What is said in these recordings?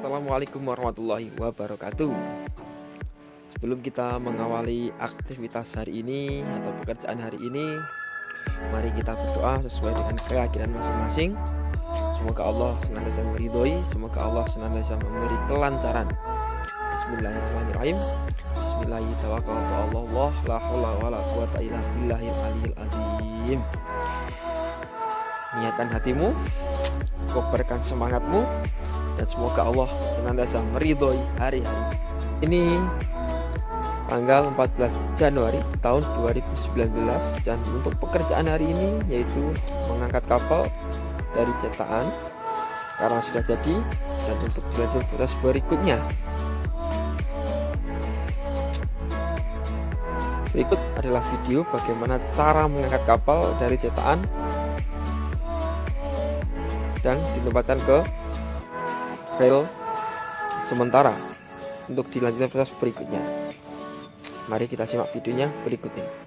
Assalamualaikum warahmatullahi wabarakatuh. Sebelum kita mengawali aktivitas hari ini atau pekerjaan hari ini, mari kita berdoa sesuai dengan keyakinan masing-masing. Semoga Allah senantiasa meridhoi, semoga Allah senantiasa memberi kelancaran. Bismillahirrahmanirrahim. Bismillahirrahmanirrahim. La haula wala quwata illa billahil aliyil azim. Niatkan hatimu, kobarkan semangatmu, dan semoga Allah senantiasa meridhoi hari-hari ini. Tanggal 14 Januari tahun 2019, dan untuk pekerjaan hari ini yaitu mengangkat kapal dari cetakan karena sudah jadi, dan untuk dilanjut proses berikutnya. Berikut adalah video bagaimana cara mengangkat kapal dari cetakan dan ditempatkan ke rel sementara untuk dilanjutkan proses berikutnya. Mari kita simak videonya berikut ini.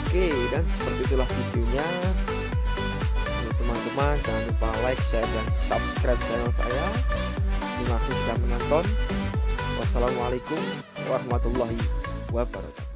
Oke, dan seperti itulah videonya. Teman-teman, jangan lupa like, share, dan subscribe channel saya. Terima kasih sudah menonton. Wassalamualaikum warahmatullahi wabarakatuh.